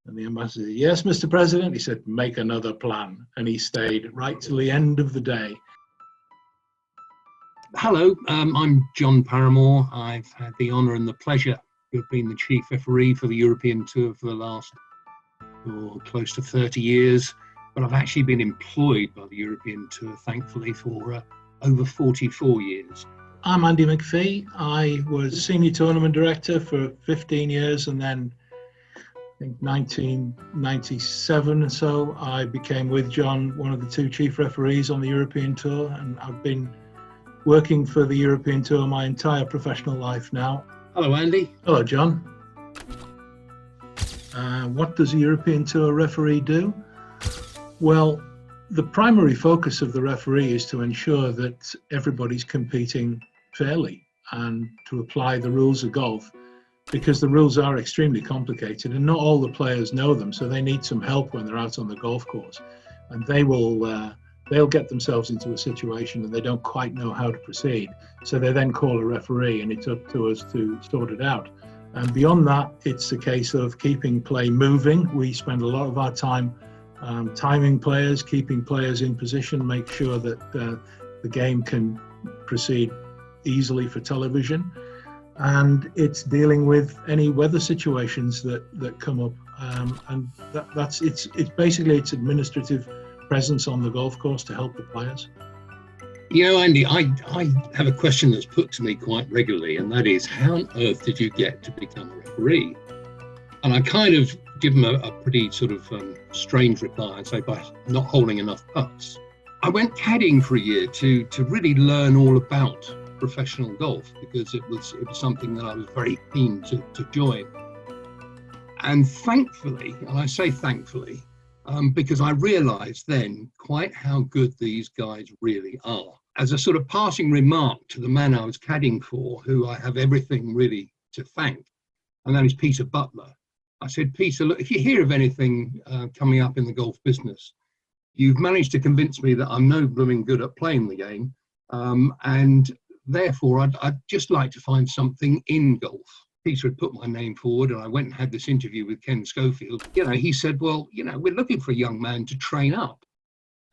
And the ambassador said, yes, Mr. President. He said, make another plan. And he stayed right till the end of the day. Hello, I'm John Paramor. I've had the honour and the pleasure to have been the chief referee for the European Tour for the last close to 30 years. But I've actually been employed by the European Tour, thankfully, for over 44 years. I'm Andy McFee. I was senior tournament director for 15 years, and then I think 1997 or so, I became with John one of the two chief referees on the European Tour, and I've been working for the European Tour my entire professional life now. Hello, Andy. Hello, John. What does a European Tour referee do? Well, the primary focus of the referee is to ensure that everybody's competing fairly and to apply the rules of golf, because the rules are extremely complicated and not all the players know them, so they need some help when they're out on the golf course, and they'll get themselves into a situation and they don't quite know how to proceed, so they then call a referee, and it's up to us to sort it out. And beyond that, it's a case of keeping play moving. We spend a lot of our time timing players, keeping players in position, make sure that the game can proceed easily for television, and it's dealing with any weather situations that come up, and it's basically its administrative presence on the golf course to help the players. You know, Andy, I have a question that's put to me quite regularly, and that is, how on earth did you get to become a referee? And I kind of give them a pretty sort of strange reply. I'd say by not holding enough putts. I went caddying for a year to really learn all about professional golf, because it was something that I was very keen to join. And thankfully, and I say thankfully, because I realised then quite how good these guys really are. As a sort of passing remark to the man I was caddying for, who I have everything really to thank, and that is Peter Butler. I said, Peter, look, if you hear of anything coming up in the golf business, you've managed to convince me that I'm no blooming good at playing the game, and therefore I'd just like to find something in golf. Peter had put my name forward, and I went and had this interview with Ken Schofield. You know, he said, well, you know, we're looking for a young man to train up.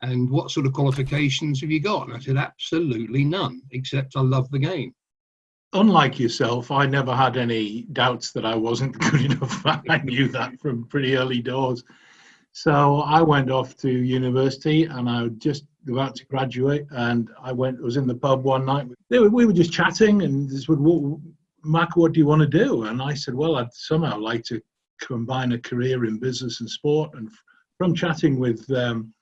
And what sort of qualifications have you got? And I said, absolutely none, except I love the game. Unlike yourself, I never had any doubts that I wasn't good enough. I knew that from pretty early doors. So I went off to university, and I was just about to graduate, and I was in the pub one night. We were just chatting, and this would, Mac, what do you want to do? And I said, well, I'd somehow like to combine a career in business and sport. And from chatting with them,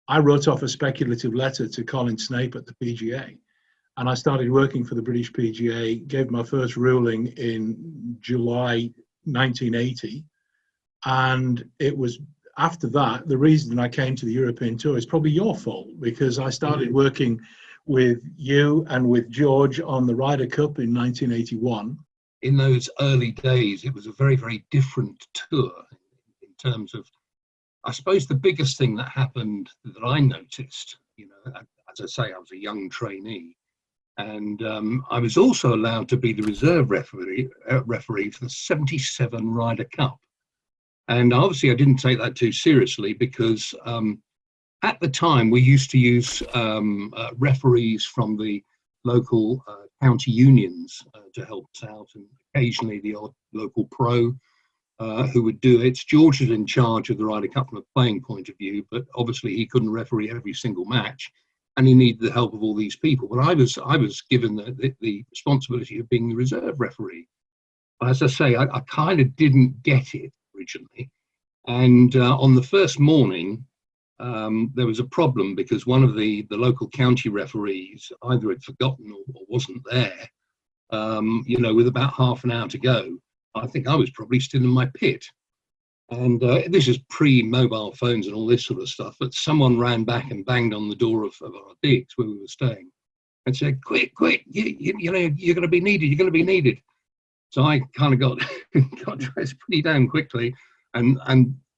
I wrote off a speculative letter to Colin Snape at the PGA. And I started working for the British PGA, gave my first ruling in July 1980. And it was after that, the reason I came to the European Tour is probably your fault, because I started working with you and with George on the Ryder Cup in 1981. In those early days, it was a very, very different tour in terms of, I suppose the biggest thing that happened that I noticed, you know, as I say, I was a young trainee, and I was also allowed to be the reserve referee for the 77 Ryder Cup. And obviously I didn't take that too seriously, because at the time we used to use referees from the local county unions to help us out, and occasionally the odd local pro who would do it. George was in charge of the Ryder Cup from a playing point of view, but obviously he couldn't referee every single match, and he needed the help of all these people. But I was given the responsibility of being the reserve referee. As I say, I kind of didn't get it originally, and on the first morning there was a problem, because one of the local county referees either had forgotten or wasn't there, you know, with about half an hour to go. I think I was probably still in my pit, and this is pre-mobile phones and all this sort of stuff, but someone ran back and banged on the door of our digs where we were staying and said, quick, you know, you're going to be needed. So I kind of got dressed pretty damn quickly, and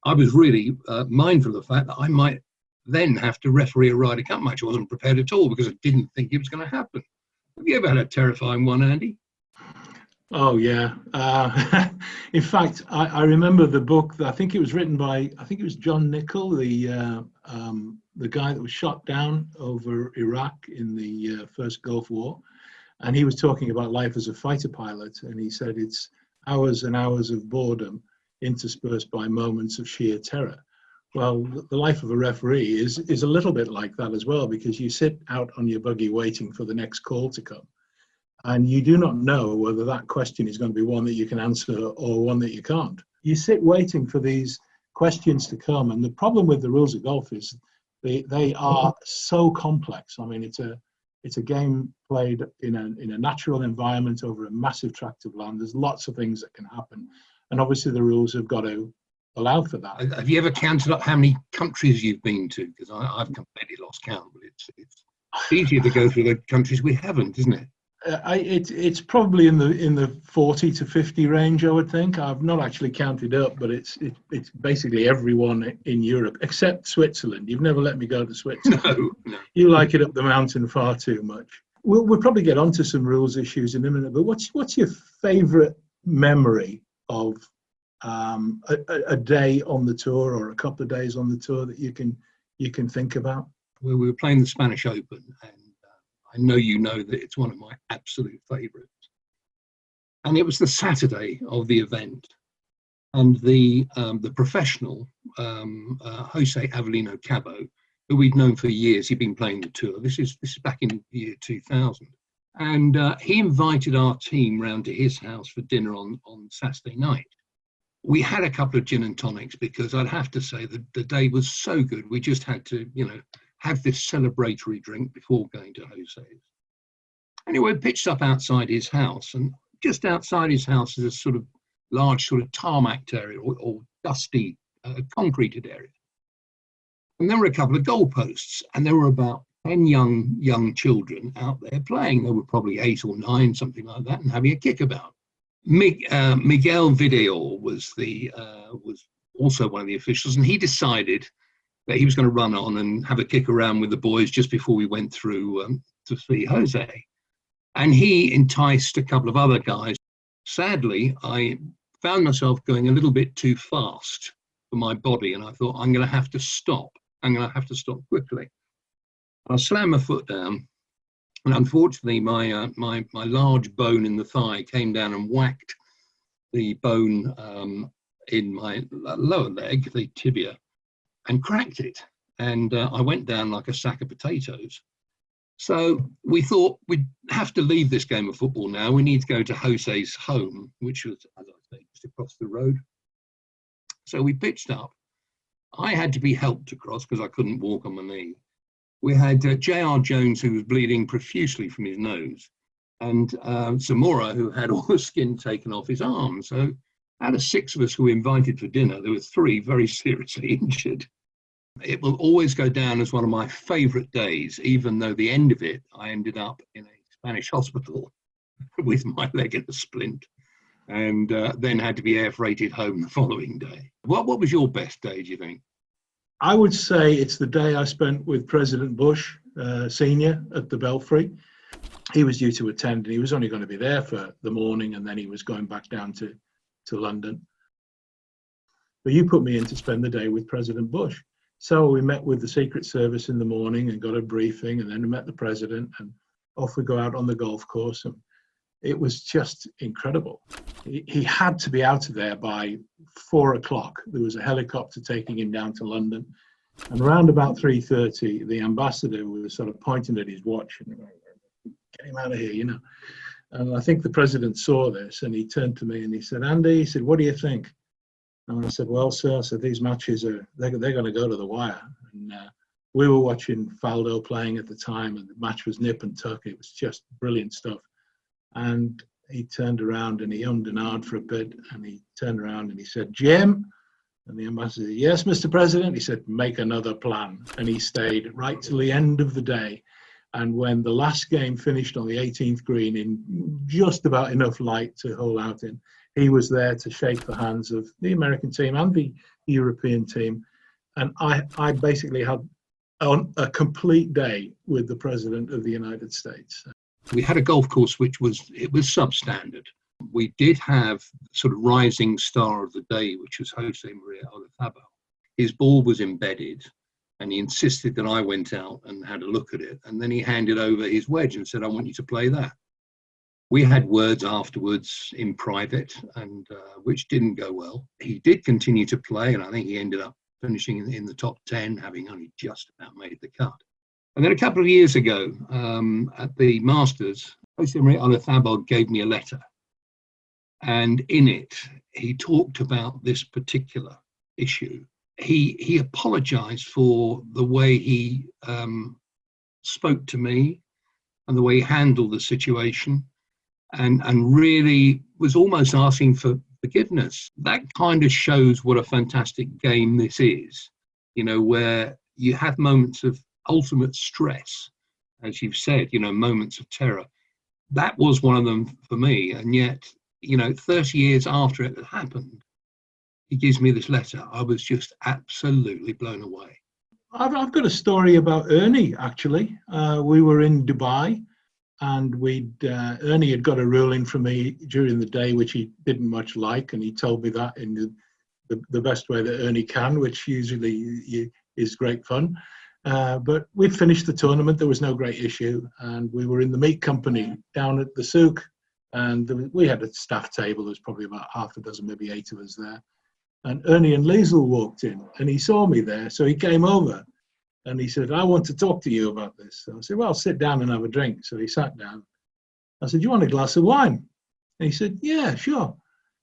I was really mindful of the fact that I might then have to referee a Ryder Cup match. I wasn't prepared at all, because I didn't think it was going to happen. Have you ever had a terrifying one, Andy? Oh yeah. In fact, I remember the book that I think it was written by, I think it was John Nichol, the guy that was shot down over Iraq in the first Gulf War, and he was talking about life as a fighter pilot, and he said it's hours and hours of boredom interspersed by moments of sheer terror. Well, the life of a referee is a little bit like that as well, because you sit out on your buggy waiting for the next call to come, and you do not know whether that question is going to be one that you can answer or one that you can't. You sit waiting for these questions to come, and the problem with the rules of golf is they are so complex. I mean, it's a game played in a natural environment over a massive tract of land. There's lots of things that can happen, and obviously the rules have got to allow for that. Have you ever counted up how many countries you've been to? Because I've completely lost count, but it's easier to go through the countries we haven't, isn't it? It's probably in the 40 to 50 range, I would think. I've not actually counted up, but it's basically everyone in Europe except Switzerland. You've never let me go to Switzerland. No. You like it up the mountain far too much. We'll probably get onto some rules issues in a minute, but what's your favourite memory of a day on the tour or a couple of days on the tour that you can think about? We were playing the Spanish Open, and I know you know that it's one of my absolute favourites. And it was the Saturday of the event, and the professional, Jose Avelino Cabo, who we'd known for years, he'd been playing the tour. This is back in the year 2000. And he invited our team round to his house for dinner on Saturday night. We had a couple of gin and tonics because I'd have to say that the day was so good. We just had to, have this celebratory drink before going to Jose's. Anyway, we pitched up outside his house, and just outside his house is a sort of large sort of tarmac area or dusty concreted area. And there were a couple of goalposts, and there were about 10 young children out there playing. They were probably 8 or 9, something like that, and having a kickabout. Miguel Videor was also one of the officials, and he decided that he was going to run on and have a kick around with the boys just before we went through to see Jose. And he enticed a couple of other guys. Sadly, I found myself going a little bit too fast for my body, and I thought, I'm going to have to stop. I'm going to have to stop quickly. I slammed my foot down, and unfortunately, my large bone in the thigh came down and whacked the bone in my lower leg, the tibia, and cracked it. And I went down like a sack of potatoes. So we thought we'd have to leave this game of football now. We need to go to Jose's home, which was, as I say, just across the road. So we pitched up. I had to be helped across because I couldn't walk on my knee. We had J.R. Jones, who was bleeding profusely from his nose, and Zamora, who had all the skin taken off his arm. So out of 6 of us who were invited for dinner, there were 3 very seriously injured. It will always go down as one of my favourite days, even though the end of it, I ended up in a Spanish hospital with my leg in a splint, and then had to be air freighted home the following day. What was your best day, do you think? I would say it's the day I spent with President Bush, Senior, at the Belfry. He was due to attend, and he was only going to be there for the morning, and then he was going back down to London. But you put me in to spend the day with President Bush. So we met with the Secret Service in the morning and got a briefing, and then we met the president, and off we go out on the golf course. And it was just incredible. He had to be out of there by 4 o'clock. There was a helicopter taking him down to London. And around about 3:30, the ambassador was sort of pointing at his watch and get him out of here, And I think the president saw this, and he turned to me and he said, Andy, he said, what do you think? And I said, well, sir, I said, these matches they're going to go to the wire. And we were watching Faldo playing at the time, and the match was nip and tuck. It was just brilliant stuff. And he turned around and he ummed and ahed for a bit, and he turned around and he said, Jim? And the ambassador said, yes, Mr. President. He said, make another plan. And he stayed right till the end of the day. And when the last game finished on the 18th green in just about enough light to hole out in, he was there to shake the hands of the American team and the European team. And I basically had a complete day with the President of the United States. We had a golf course which was substandard. We did have sort of rising star of the day, which was Jose Maria Olazabal. His ball was embedded, and he insisted that I went out and had a look at it. And then he handed over his wedge and said, I want you to play that. We had words afterwards in private, and which didn't go well. He did continue to play, and I think he ended up finishing in the top 10, having only just about made the cut. And then a couple of years ago, at the Masters, Jose Maria Olazabal gave me a letter. And in it, he talked about this particular issue. He apologized for the way he spoke to me and the way he handled the situation, and really was almost asking for forgiveness. That kind of shows what a fantastic game this is, you know, where you have moments of ultimate stress, as you've said, you know, moments of terror. That was one of them for me. And yet, you know, 30 years after it had happened, he gives me this letter. I was just absolutely blown away. I've got a story about Ernie, actually. We were in Dubai, and Ernie had got a ruling from me during the day, which he didn't much like, and he told me that in the best way that Ernie can, which usually is great fun. But we'd finished the tournament. There was no great issue, and we were in the meat company down at the souk, and we had a staff table. There was probably about half a dozen, maybe 8 of us there. And Ernie and Liesl walked in, and he saw me there, so he came over, and he said, I want to talk to you about this. So I said, well, sit down and have a drink. So he sat down. I said, you want a glass of wine? And he said, yeah, sure.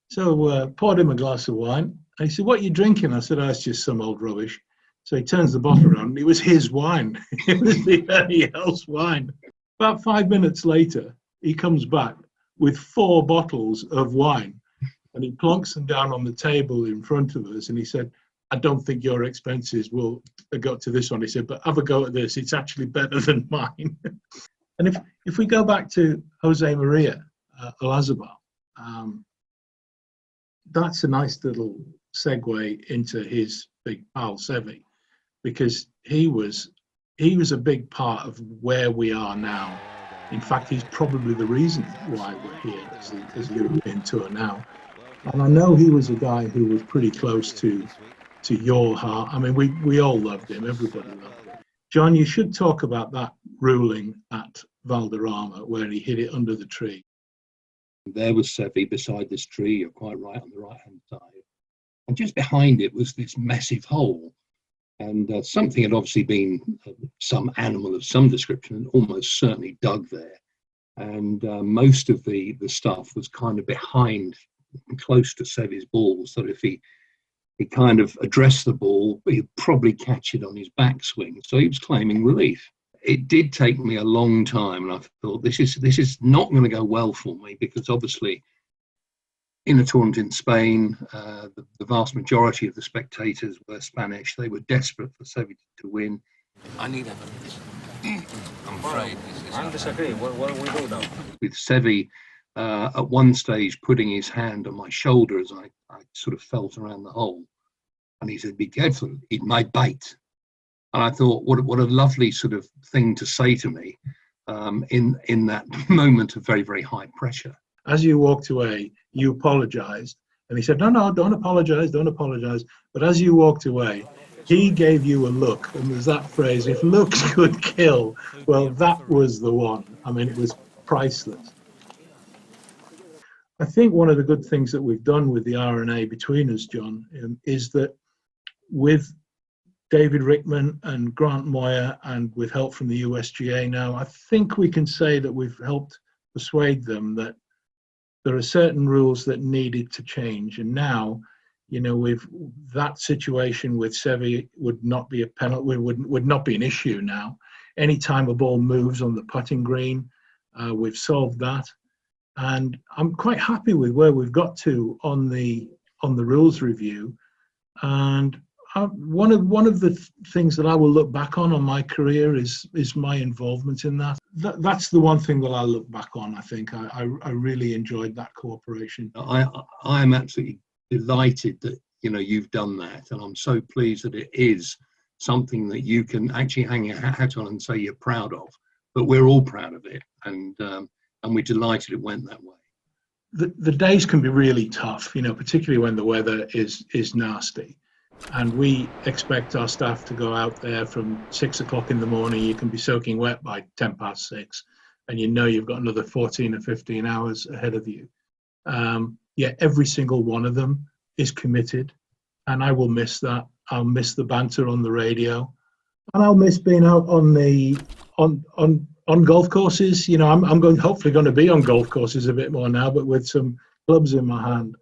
So poured him a glass of wine. And he said, what are you drinking? I said, oh, it's just some old rubbish. So he turns the bottle around, and it was his wine. It was the Ernie Els wine. About 5 minutes later, he comes back with 4 bottles of wine, and he plonks them down on the table in front of us, and he said, I don't think your expenses will go to this one. He said, but have a go at this. It's actually better than mine. And if we go back to Jose Maria Olazabal, that's a nice little segue into his big pal Seve, because he was a big part of where we are now. In fact, he's probably the reason why we're here as European Tour now. And I know he was a guy who was pretty close to your heart. I mean, we all loved him. Everybody loved him. John, you should talk about that ruling at Valderrama where he hit it under the tree. There was Seve beside this tree, you're quite right, on the right-hand side. And just behind it was this massive hole. And something had obviously been some animal of some description, almost certainly dug there. And most of the stuff was kind of behind, close to Seve's ball, so that if he kind of addressed the ball, he'd probably catch it on his backswing. So he was claiming relief. It did take me a long time, and I thought, this is not going to go well for me, because obviously in a tournament in Spain, the vast majority of the spectators were Spanish. They were desperate for Seve to win. I need evidence. I'm afraid. I disagree. What do we do now? With Seve at one stage putting his hand on my shoulder as I sort of felt around the hole. And he said, be careful, it might bite. And I thought, what a lovely sort of thing to say to me in that moment of very, very high pressure. As you walked away, you apologized. And he said, no, don't apologize. But as you walked away, he gave you a look. And there's that phrase, if looks could kill, well, that was the one. I mean, it was priceless. I think one of the good things that we've done with the RNA between us, John, is that with David Rickman and Grant Moyer, and with help from the USGA now, I think we can say that we've helped persuade them that there are certain rules that needed to change. And now, you know, with that situation with Seve would not be a penalty, would not be an issue now. Anytime a ball moves on the putting green, we've solved that. And I'm quite happy with where we've got to on the rules review. And one of the things that I will look back on my career is my involvement in that. That's the one thing that I look back on. I think I really enjoyed that cooperation. I am absolutely delighted that, you know, you've done that, and I'm so pleased that it is something that you can actually hang your hat on and say you're proud of. But we're all proud of it, and we're delighted it went that way. the days can be really tough, particularly when the weather is nasty. And we expect our staff to go out there from 6 o'clock in the morning. You can be soaking wet by 6:10, and you've got another 14 or 15 hours ahead of you. Every single one of them is committed, and I will miss that. I'll miss the banter on the radio, and I'll miss being out on golf courses. I'm hopefully going to be on golf courses a bit more now, but with some clubs in my hand.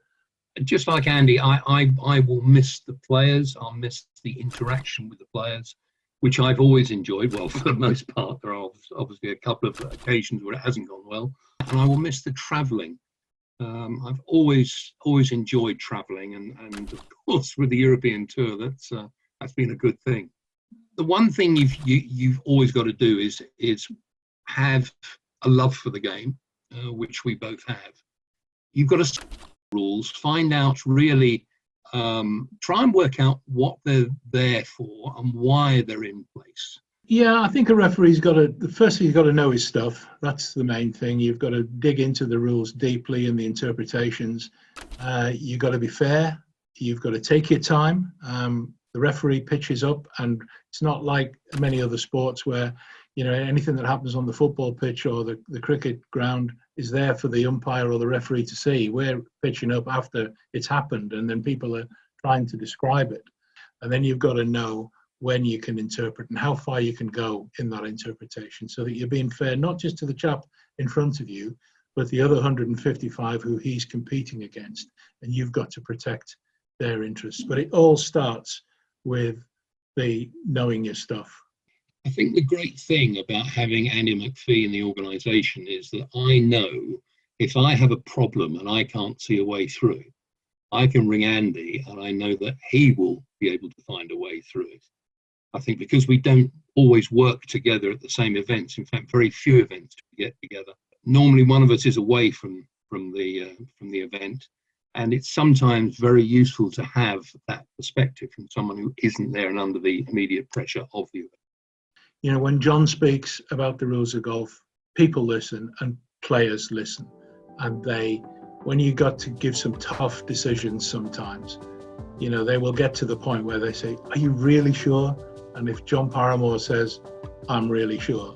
Just like Andy, I will miss the players. I'll miss the interaction with the players, which I've always enjoyed. Well, for the most part, there are obviously a couple of occasions where it hasn't gone well. And I will miss the travelling. I've always enjoyed travelling, and of course with the European Tour, that's been a good thing. The one thing you've always got to do is have a love for the game, which we both have. You've got to rules, find out really, try and work out what they're there for and why they're in place. Yeah, I think a referee's he's got to know his stuff. That's the main thing. You've got to dig into the rules deeply and the interpretations. You've got to be fair. You've got to take your time. The referee pitches up, and it's not like many other sports where anything that happens on the football pitch or the cricket ground is there for the umpire or the referee to see. We're pitching up after it's happened, and then people are trying to describe it. And then you've got to know when you can interpret and how far you can go in that interpretation, so that you're being fair, not just to the chap in front of you, but the other 155 who he's competing against, and you've got to protect their interests. But it all starts with the knowing your stuff. I think the great thing about having Andy McFee in the organisation is that I know if I have a problem and I can't see a way through, I can ring Andy and I know that he will be able to find a way through it. I think because we don't always work together at the same events, in fact, very few events we get together. Normally one of us is away from the event, and it's sometimes very useful to have that perspective from someone who isn't there and under the immediate pressure of the event. When John speaks about the rules of golf, people listen and players listen. And when you got to give some tough decisions sometimes, they will get to the point where they say, "Are you really sure?" And if John Paramor says, "I'm really sure,"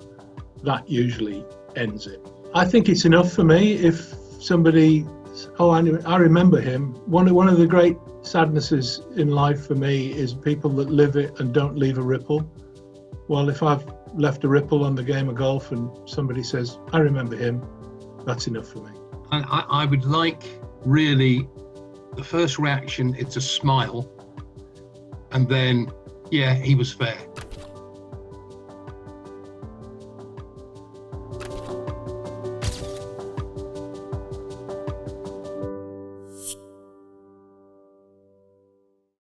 that usually ends it. I think it's enough for me if somebody, I remember him. One of the great sadnesses in life for me is people that live it and don't leave a ripple. Well, if I've left a ripple on the game of golf and somebody says, "I remember him," that's enough for me. I would like, really, the first reaction, it's a smile. And then, yeah, he was fair.